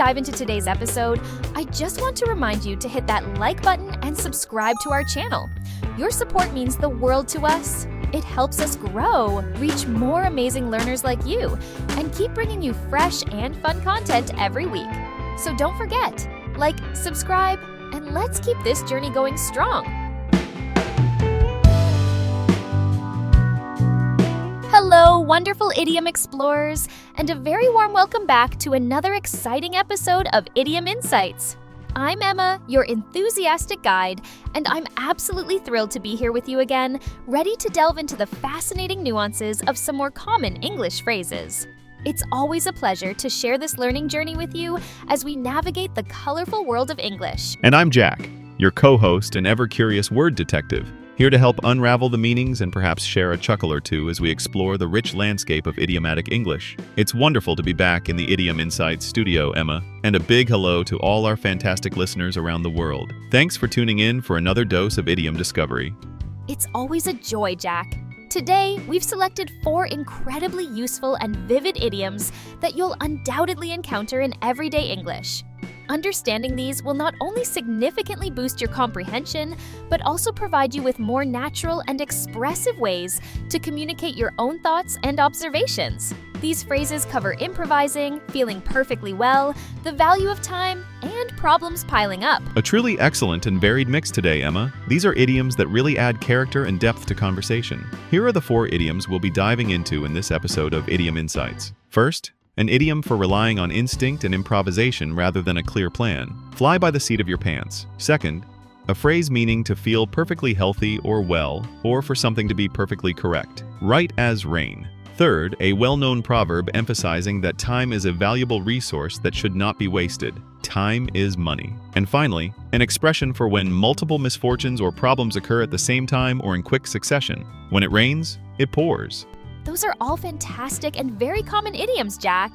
dive into today's episode, I just want to remind you to hit that like button and subscribe to our channel. Your support means the world to us. It helps us grow, reach more amazing learners like you, and keep bringing you fresh and fun content every week. So don't forget, like, subscribe, and let's keep this journey going strong. Hello, wonderful idiom explorers, and a very warm welcome back to another exciting episode of Idiom Insights. I'm Emma, your enthusiastic guide, and I'm absolutely thrilled to be here with you again, ready to delve into the fascinating nuances of some more common English phrases. It's always a pleasure to share this learning journey with you as we navigate the colorful world of English. And I'm Jack, your co-host and ever-curious word detective, here to help unravel the meanings and perhaps share a chuckle or two as we explore the rich landscape of idiomatic English. It's wonderful to be back in the Idiom Insights studio, Emma, and a big hello to all our fantastic listeners around the world. Thanks for tuning in for another dose of idiom discovery. It's always a joy, Jack. Today, we've selected 4 incredibly useful and vivid idioms that you'll undoubtedly encounter in everyday English. Understanding these will not only significantly boost your comprehension, but also provide you with more natural and expressive ways to communicate your own thoughts and observations. These phrases cover improvising, feeling perfectly well, the value of time, and problems piling up. A truly excellent and varied mix today, Emma. These are idioms that really add character and depth to conversation. Here are the 4 idioms we'll be diving into in this episode of Idiom Insights. First, an idiom for relying on instinct and improvisation rather than a clear plan. Fly by the seat of your pants. Second, a phrase meaning to feel perfectly healthy or well, or for something to be perfectly correct. Right as rain. Third, a well-known proverb emphasizing that time is a valuable resource that should not be wasted. Time is money. And finally, an expression for when multiple misfortunes or problems occur at the same time or in quick succession. When it rains, it pours. Those are all fantastic and very common idioms, Jack.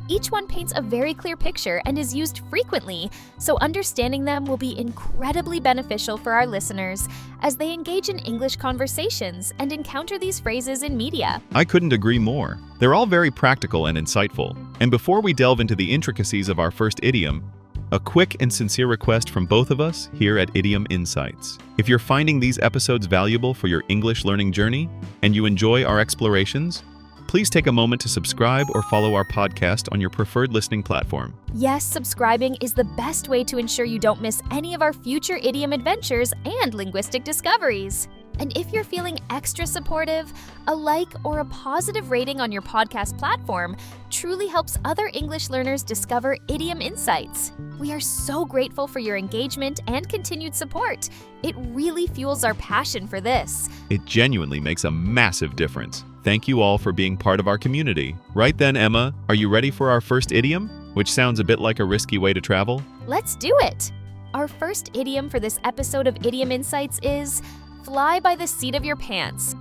Each one paints a very clear picture and is used frequently, so understanding them will be incredibly beneficial for our listeners as they engage in English conversations and encounter these phrases in media. I couldn't agree more. They're all very practical and insightful. And before we delve into the intricacies of our first idiom, a quick and sincere request from both of us here at Idiom Insights. If you're finding these episodes valuable for your English learning journey and you enjoy our explorations, please take a moment to subscribe or follow our podcast on your preferred listening platform. Yes, subscribing is the best way to ensure you don't miss any of our future idiom adventures and linguistic discoveries. And if you're feeling extra supportive, a like or a positive rating on your podcast platform truly helps other English learners discover Idiom Insights. We are so grateful for your engagement and continued support. It really fuels our passion for this. It genuinely makes a massive difference. Thank you all for being part of our community. Right then, Emma, are you ready for our first idiom? Which sounds a bit like a risky way to travel? Let's do it! Our first idiom for this episode of Idiom Insights is fly by the seat of your pants.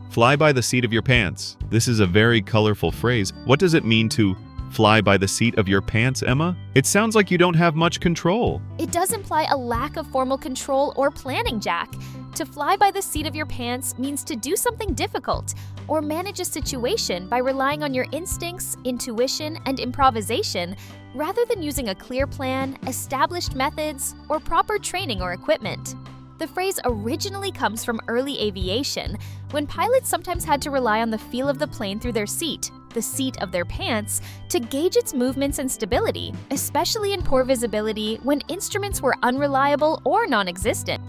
Fly by the seat of your pants. This is a very colorful phrase. What does it mean to fly by the seat of your pants, Emma? It sounds like you don't have much control. It does imply a lack of formal control or planning, Jack. To fly by the seat of your pants means to do something difficult or manage a situation by relying on your instincts, intuition, and improvisation rather than using a clear plan, established methods, or proper training or equipment. The phrase originally comes from early aviation, when pilots sometimes had to rely on the feel of the plane through their seat, the seat of their pants, to gauge its movements and stability, especially in poor visibility when instruments were unreliable or non-existent.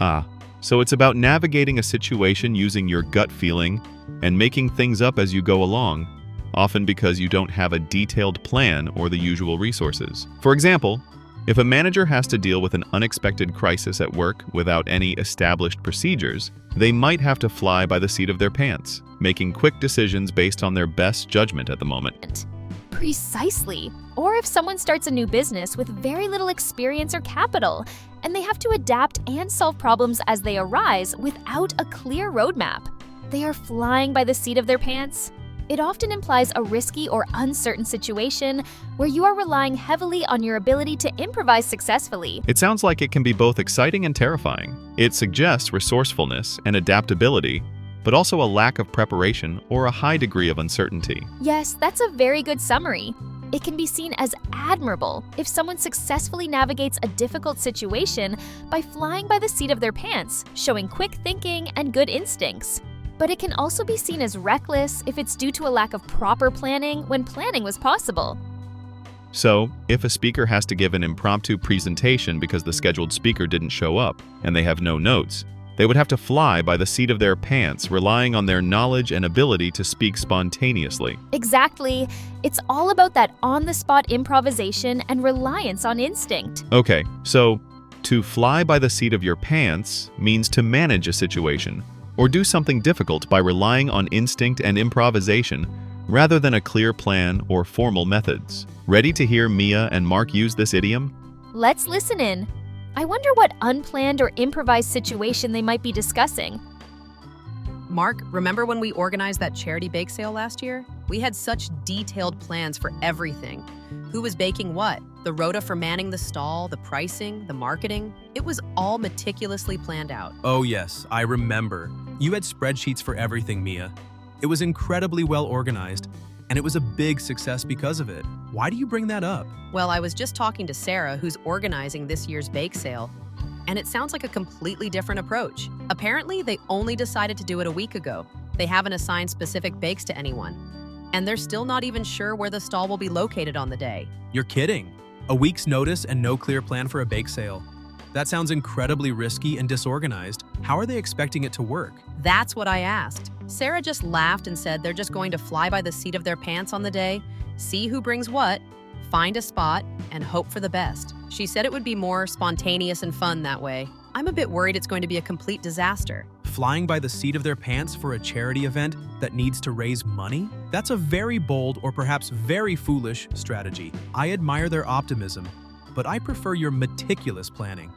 So it's about navigating a situation using your gut feeling and making things up as you go along, often because you don't have a detailed plan or the usual resources. For example, if a manager has to deal with an unexpected crisis at work without any established procedures, they might have to fly by the seat of their pants, making quick decisions based on their best judgment at the moment. Precisely. Or if someone starts a new business with very little experience or capital, and they have to adapt and solve problems as they arise without a clear roadmap. They are flying by the seat of their pants. It often implies a risky or uncertain situation where you are relying heavily on your ability to improvise successfully. It sounds like it can be both exciting and terrifying. It suggests resourcefulness and adaptability, but also a lack of preparation or a high degree of uncertainty. Yes, that's a very good summary. It can be seen as admirable if someone successfully navigates a difficult situation by flying by the seat of their pants, showing quick thinking and good instincts. But it can also be seen as reckless if it's due to a lack of proper planning when planning was possible. So, if a speaker has to give an impromptu presentation because the scheduled speaker didn't show up and they have no notes, they would have to fly by the seat of their pants, relying on their knowledge and ability to speak spontaneously. Exactly. It's all about that on-the-spot improvisation and reliance on instinct. Okay, so to fly by the seat of your pants means to manage a situation or do something difficult by relying on instinct and improvisation rather than a clear plan or formal methods. Ready to hear Mia and Mark use this idiom? Let's listen in. I wonder what unplanned or improvised situation they might be discussing. Mark, remember when we organized that charity bake sale last year? We had such detailed plans for everything. Who was baking what? The rota for manning the stall, the pricing, the marketing. It was all meticulously planned out. Oh yes, I remember. You had spreadsheets for everything, Mia. It was incredibly well organized, and it was a big success because of it. Why do you bring that up? Well, I was just talking to Sarah, who's organizing this year's bake sale, and it sounds like a completely different approach. Apparently, they only decided to do it a week ago. They haven't assigned specific bakes to anyone, and they're still not even sure where the stall will be located on the day. You're kidding. A week's notice and no clear plan for a bake sale. That sounds incredibly risky and disorganized. How are they expecting it to work? That's what I asked. Sarah just laughed and said they're just going to fly by the seat of their pants on the day, see who brings what, find a spot, and hope for the best. She said it would be more spontaneous and fun that way. I'm a bit worried it's going to be a complete disaster. Flying by the seat of their pants for a charity event that needs to raise money? That's a very bold or perhaps very foolish strategy. I admire their optimism, but I prefer your meticulous planning.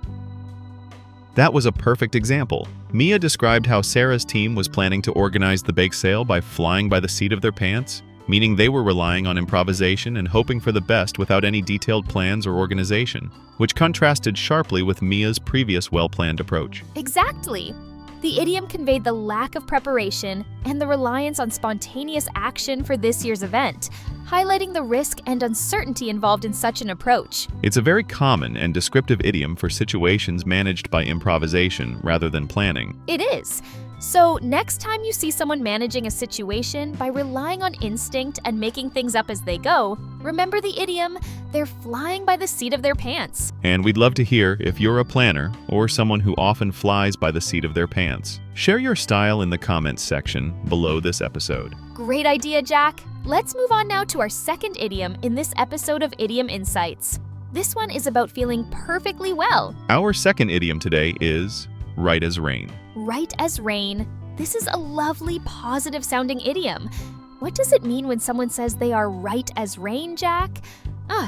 That was a perfect example. Mia described how Sarah's team was planning to organize the bake sale by flying by the seat of their pants, meaning they were relying on improvisation and hoping for the best without any detailed plans or organization, which contrasted sharply with Mia's previous well-planned approach. Exactly. The idiom conveyed the lack of preparation and the reliance on spontaneous action for this year's event, highlighting the risk and uncertainty involved in such an approach. It's a very common and descriptive idiom for situations managed by improvisation rather than planning. It is. So next time you see someone managing a situation by relying on instinct and making things up as they go, remember the idiom, they're flying by the seat of their pants. And we'd love to hear if you're a planner or someone who often flies by the seat of their pants. Share your style in the comments section below this episode. Great idea, Jack. Let's move on now to our second idiom in this episode of Idiom Insights. This one is about feeling perfectly well. Our second idiom today is right as rain. Right as rain. This is a lovely, positive-sounding idiom. What does it mean when someone says they are right as rain, Jack?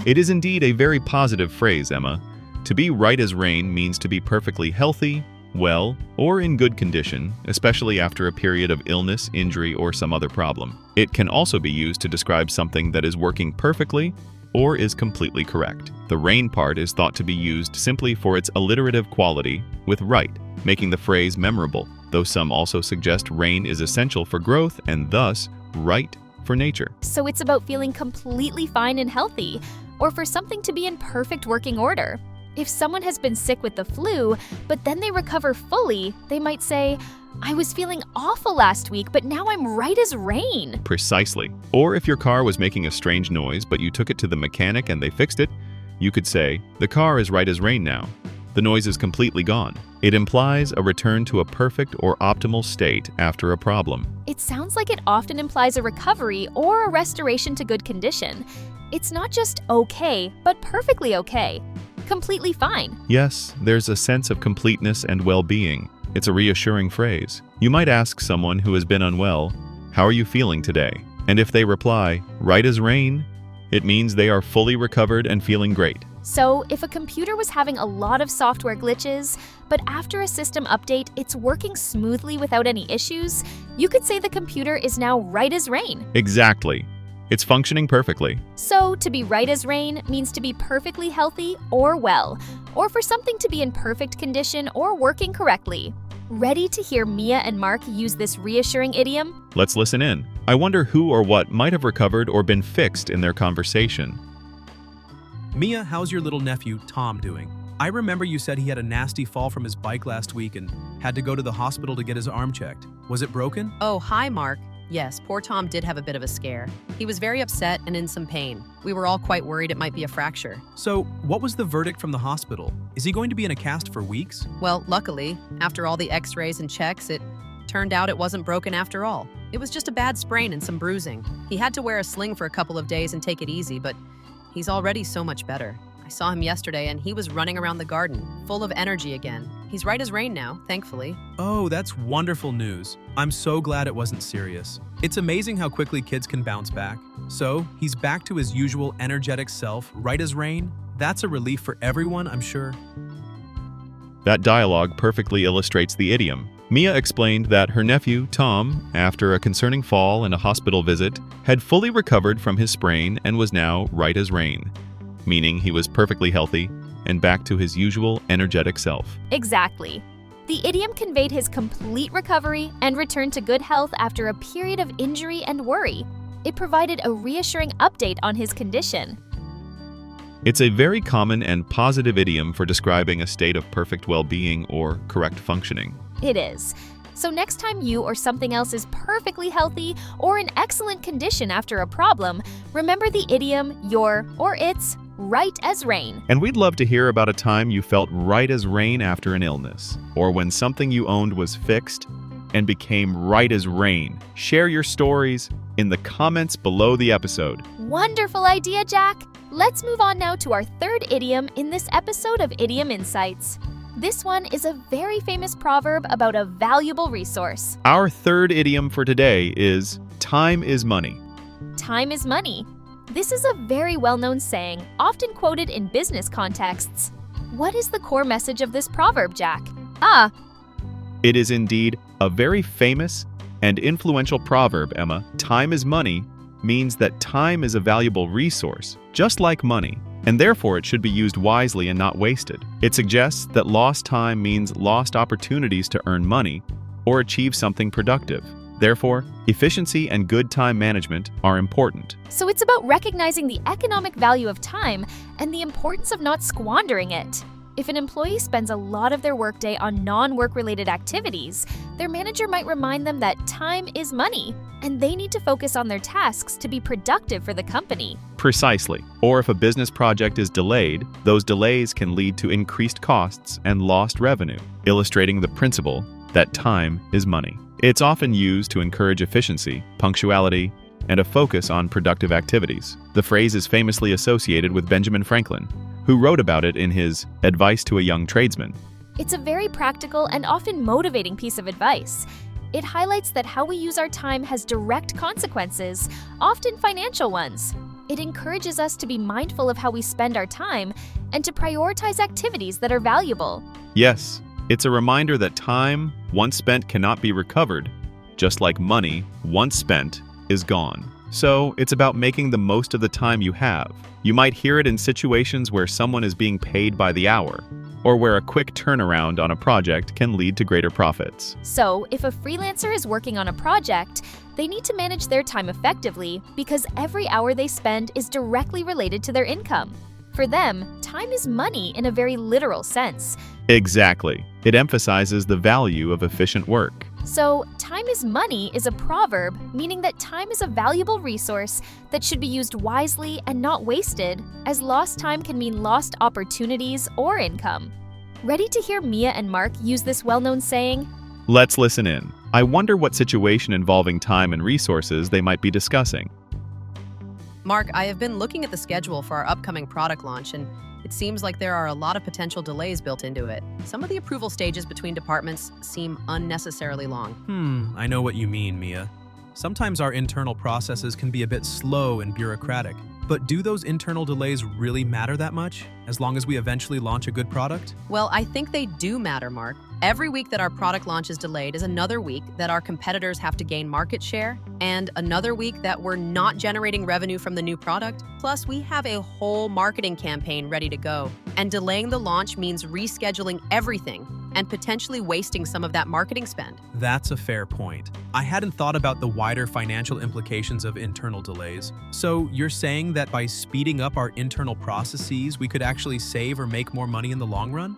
It is indeed a very positive phrase, Emma. To be right as rain means to be perfectly healthy, well, or in good condition, especially after a period of illness, injury, or some other problem. It can also be used to describe something that is working perfectly or is completely correct. The rain part is thought to be used simply for its alliterative quality with right, making the phrase memorable, though some also suggest rain is essential for growth and thus right for nature. So it's about feeling completely fine and healthy, or for something to be in perfect working order. If someone has been sick with the flu, but then they recover fully, they might say, I was feeling awful last week, but now I'm right as rain. Precisely. Or if your car was making a strange noise, but you took it to the mechanic and they fixed it, you could say, the car is right as rain now. The noise is completely gone. It implies a return to a perfect or optimal state after a problem. It sounds like it often implies a recovery or a restoration to good condition. It's not just okay, but perfectly okay. Completely fine. Yes, there's a sense of completeness and well-being. It's a reassuring phrase. You might ask someone who has been unwell, how are you feeling today? And if they reply, right as rain, it means they are fully recovered and feeling great. So, if a computer was having a lot of software glitches, but after a system update, it's working smoothly without any issues, you could say the computer is now right as rain. Exactly. It's functioning perfectly. So, to be right as rain means to be perfectly healthy or well, or for something to be in perfect condition or working correctly. Ready to hear Mia and Mark use this reassuring idiom? Let's listen in. I wonder who or what might have recovered or been fixed in their conversation. Mia, how's your little nephew, Tom, doing? I remember you said he had a nasty fall from his bike last week and had to go to the hospital to get his arm checked. Was it broken? Oh, hi, Mark. Yes, poor Tom did have a bit of a scare. He was very upset and in some pain. We were all quite worried it might be a fracture. So, what was the verdict from the hospital? Is he going to be in a cast for weeks? Well, luckily, after all the x-rays and checks, it turned out it wasn't broken after all. It was just a bad sprain and some bruising. He had to wear a sling for a couple of days and take it easy, but he's already so much better. I saw him yesterday and he was running around the garden, full of energy again. He's right as rain now, thankfully. Oh, that's wonderful news. I'm so glad it wasn't serious. It's amazing how quickly kids can bounce back. So, he's back to his usual energetic self, right as rain. That's a relief for everyone, I'm sure. That dialogue perfectly illustrates the idiom. Mia explained that her nephew, Tom, after a concerning fall and a hospital visit, had fully recovered from his sprain and was now right as rain, meaning he was perfectly healthy and back to his usual energetic self. Exactly. The idiom conveyed his complete recovery and return to good health after a period of injury and worry. It provided a reassuring update on his condition. It's a very common and positive idiom for describing a state of perfect well-being or correct functioning. It is. So next time you or something else is perfectly healthy or in excellent condition after a problem, remember the idiom "you're" or "it's" right as rain. And we'd love to hear about a time you felt right as rain after an illness, or when something you owned was fixed and became right as rain. Share your stories in the comments below the episode. Wonderful idea, Jack! Let's move on now to our third idiom in this episode of Idiom Insights. This one is a very famous proverb about a valuable resource. Our third idiom for today is time is money. Time is money. This is a very well-known saying, often quoted in business contexts. What is the core message of this proverb, Jack? It is indeed a very famous and influential proverb, Emma. Time is money means that time is a valuable resource, just like money, and therefore it should be used wisely and not wasted. It suggests that lost time means lost opportunities to earn money or achieve something productive. Therefore, efficiency and good time management are important. So it's about recognizing the economic value of time and the importance of not squandering it. If an employee spends a lot of their workday on non-work-related activities, their manager might remind them that time is money, and they need to focus on their tasks to be productive for the company. Precisely. Or if a business project is delayed, those delays can lead to increased costs and lost revenue, illustrating the principle that time is money. It's often used to encourage efficiency, punctuality, and a focus on productive activities. The phrase is famously associated with Benjamin Franklin, who wrote about it in his Advice to a Young Tradesman. It's a very practical and often motivating piece of advice. It highlights that how we use our time has direct consequences, often financial ones. It encourages us to be mindful of how we spend our time and to prioritize activities that are valuable. Yes, it's a reminder that time once spent cannot be recovered, just like money once spent is gone. So it's about making the most of the time you have. You might hear it in situations where someone is being paid by the hour, or where a quick turnaround on a project can lead to greater profits. So, if a freelancer is working on a project, they need to manage their time effectively because every hour they spend is directly related to their income. For them, time is money in a very literal sense. Exactly. It emphasizes the value of efficient work. So, time is money is a proverb, meaning that time is a valuable resource that should be used wisely and not wasted, as lost time can mean lost opportunities or income. Ready to hear Mia and Mark use this well-known saying? Let's listen in. I wonder what situation involving time and resources they might be discussing. Mark, I have been looking at the schedule for our upcoming product launch, and it seems like there are a lot of potential delays built into it. Some of the approval stages between departments seem unnecessarily long. I know what you mean, Mia. Sometimes our internal processes can be a bit slow and bureaucratic. But do those internal delays really matter that much, as long as we eventually launch a good product? Well, I think they do matter, Mark. Every week that our product launch is delayed is another week that our competitors have to gain market share, and another week that we're not generating revenue from the new product. Plus, we have a whole marketing campaign ready to go. And delaying the launch means rescheduling everything, and potentially wasting some of that marketing spend. That's a fair point. I hadn't thought about the wider financial implications of internal delays. So you're saying that by speeding up our internal processes, we could actually save or make more money in the long run?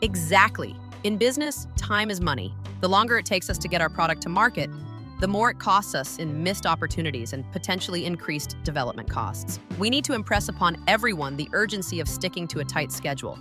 Exactly. In business, time is money. The longer it takes us to get our product to market, the more it costs us in missed opportunities and potentially increased development costs. We need to impress upon everyone the urgency of sticking to a tight schedule.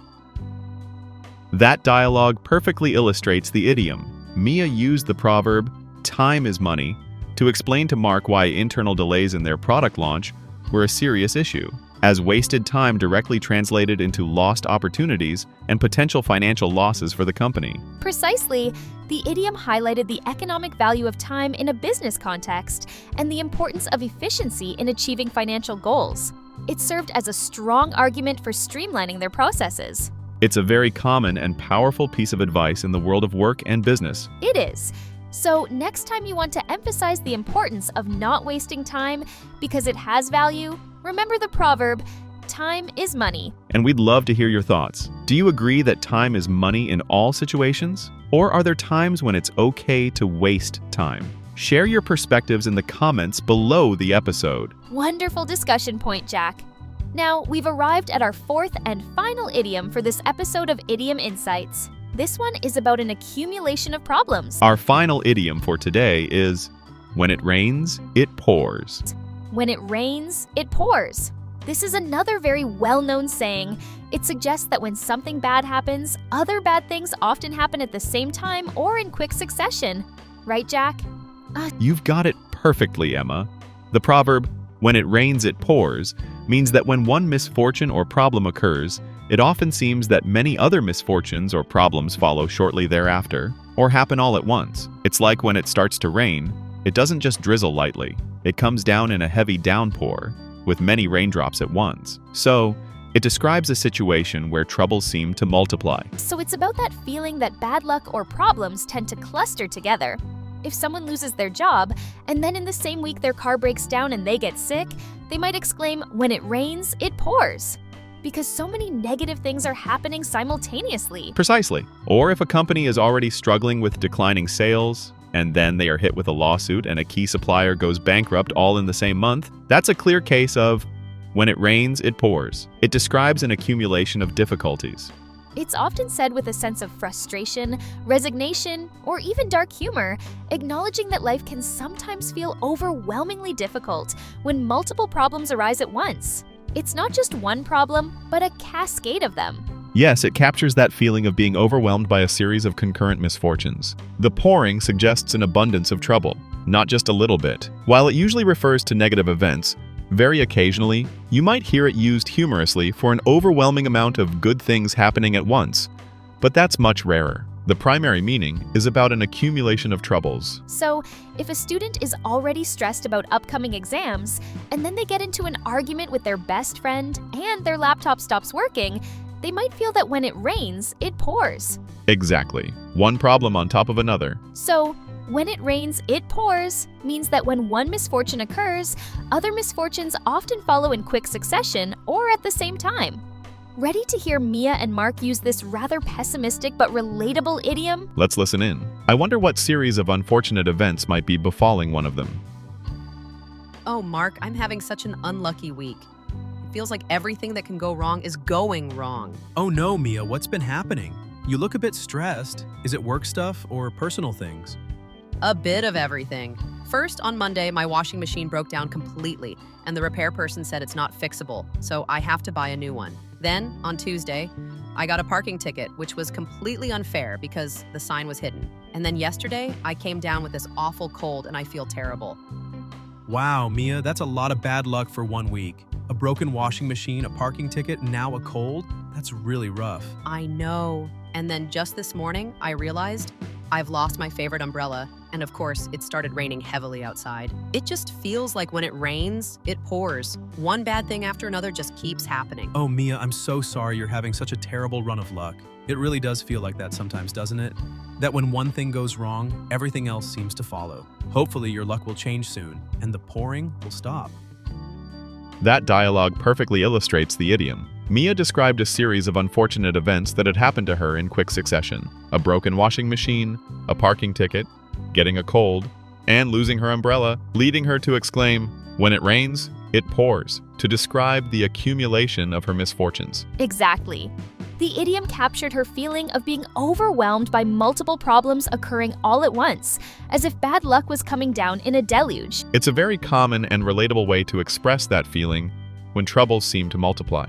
That dialogue perfectly illustrates the idiom. Mia used the proverb, "time is money," to explain to Mark why internal delays in their product launch were a serious issue, as wasted time directly translated into lost opportunities and potential financial losses for the company. Precisely, the idiom highlighted the economic value of time in a business context and the importance of efficiency in achieving financial goals. It served as a strong argument for streamlining their processes. It's a very common and powerful piece of advice in the world of work and business. It is. So next time you want to emphasize the importance of not wasting time because it has value, remember the proverb, time is money. And we'd love to hear your thoughts. Do you agree that time is money in all situations? Or are there times when it's okay to waste time? Share your perspectives in the comments below the episode. Wonderful discussion point, Jack. Now, we've arrived at our fourth and final idiom for this episode of Idiom Insights. This one is about an accumulation of problems. Our final idiom for today is, when it rains, it pours. When it rains, it pours. This is another very well-known saying. It suggests that when something bad happens, other bad things often happen at the same time or in quick succession. Right, Jack? You've got it perfectly, Emma. The proverb, when it rains, it pours, means that when one misfortune or problem occurs, it often seems that many other misfortunes or problems follow shortly thereafter, or happen all at once. It's like when it starts to rain, it doesn't just drizzle lightly. It comes down in a heavy downpour, with many raindrops at once. So, it describes a situation where troubles seem to multiply. So it's about that feeling that bad luck or problems tend to cluster together. If someone loses their job, and then in the same week their car breaks down and they get sick, they might exclaim, when it rains, it pours. Because so many negative things are happening simultaneously. Precisely. Or if a company is already struggling with declining sales, and then they are hit with a lawsuit and a key supplier goes bankrupt all in the same month, that's a clear case of, when it rains, it pours. It describes an accumulation of difficulties. It's often said with a sense of frustration, resignation, or even dark humor, acknowledging that life can sometimes feel overwhelmingly difficult when multiple problems arise at once. It's not just one problem, but a cascade of them. Yes, it captures that feeling of being overwhelmed by a series of concurrent misfortunes. The pouring suggests an abundance of trouble, not just a little bit. While it usually refers to negative events, very occasionally, you might hear it used humorously for an overwhelming amount of good things happening at once. But that's much rarer. The primary meaning is about an accumulation of troubles. So, if a student is already stressed about upcoming exams, and then they get into an argument with their best friend and their laptop stops working, they might feel that when it rains, it pours. Exactly. One problem on top of another. So, when it rains, it pours means that when one misfortune occurs, other misfortunes often follow in quick succession or at the same time. Ready to hear Mia and Mark use this rather pessimistic but relatable idiom? Let's listen in. I wonder what series of unfortunate events might be befalling one of them. Oh, Mark, I'm having such an unlucky week. It feels like everything that can go wrong is going wrong. Oh no, Mia, what's been happening? You look a bit stressed. Is it work stuff or personal things? A bit of everything. First, on Monday, my washing machine broke down completely, and the repair person said it's not fixable, so I have to buy a new one. Then, on Tuesday, I got a parking ticket, which was completely unfair because the sign was hidden. And then yesterday, I came down with this awful cold and I feel terrible. Wow, Mia, that's a lot of bad luck for 1 week. A broken washing machine, a parking ticket, and now a cold? That's really rough. I know. And then just this morning, I realized I've lost my favorite umbrella, and of course, it started raining heavily outside. It just feels like when it rains, it pours. One bad thing after another just keeps happening. Oh, Mia, I'm so sorry you're having such a terrible run of luck. It really does feel like that sometimes, doesn't it? That when one thing goes wrong, everything else seems to follow. Hopefully, your luck will change soon, and the pouring will stop. That dialogue perfectly illustrates the idiom. Mia described a series of unfortunate events that had happened to her in quick succession. A broken washing machine, a parking ticket, getting a cold, and losing her umbrella, leading her to exclaim, "When it rains, it pours," to describe the accumulation of her misfortunes. Exactly. The idiom captured her feeling of being overwhelmed by multiple problems occurring all at once, as if bad luck was coming down in a deluge. It's a very common and relatable way to express that feeling when troubles seem to multiply.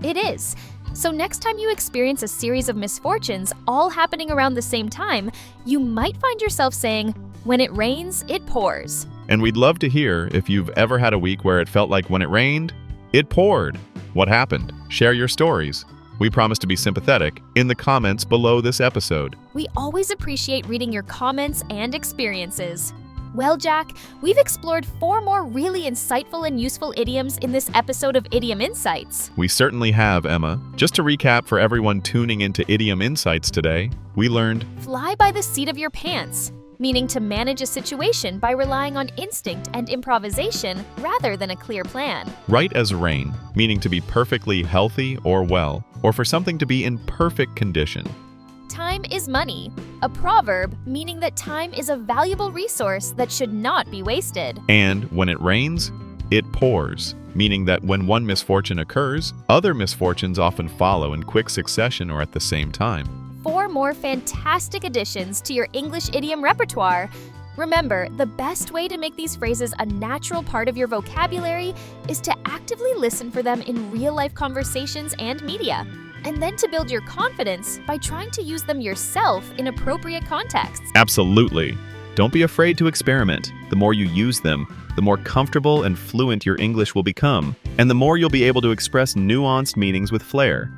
It is. So next time you experience a series of misfortunes all happening around the same time, you might find yourself saying, "When it rains, it pours." And we'd love to hear if you've ever had a week where it felt like when it rained, it poured. What happened? Share your stories. We promise to be sympathetic in the comments below this episode. We always appreciate reading your comments and experiences. Well, Jack, we've explored 4 more really insightful and useful idioms in this episode of Idiom Insights. We certainly have, Emma. Just to recap for everyone tuning into Idiom Insights today, we learned Fly by the seat of your pants, meaning to manage a situation by relying on instinct and improvisation rather than a clear plan. right as rain, meaning to be perfectly healthy or well, or for something to be in perfect condition. Time is money, a proverb meaning that time is a valuable resource that should not be wasted. And when it rains, it pours, meaning that when one misfortune occurs, other misfortunes often follow in quick succession or at the same time. 4 more fantastic additions to your English idiom repertoire. Remember, the best way to make these phrases a natural part of your vocabulary is to actively listen for them in real-life conversations and media, and then to build your confidence by trying to use them yourself in appropriate contexts. Absolutely. Don't be afraid to experiment. The more you use them, the more comfortable and fluent your English will become, and the more you'll be able to express nuanced meanings with flair.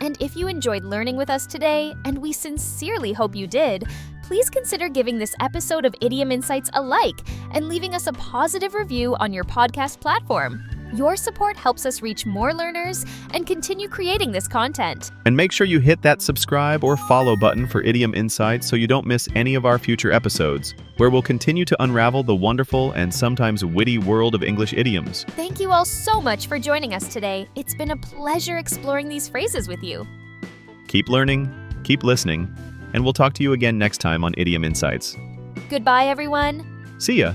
And if you enjoyed learning with us today, and we sincerely hope you did, please consider giving this episode of Idiom Insights a like and leaving us a positive review on your podcast platform. Your support helps us reach more learners and continue creating this content. And make sure you hit that subscribe or follow button for Idiom Insights so you don't miss any of our future episodes, where we'll continue to unravel the wonderful and sometimes witty world of English idioms. Thank you all so much for joining us today. It's been a pleasure exploring these phrases with you. Keep learning, keep listening, and we'll talk to you again next time on Idiom Insights. Goodbye, everyone. See ya!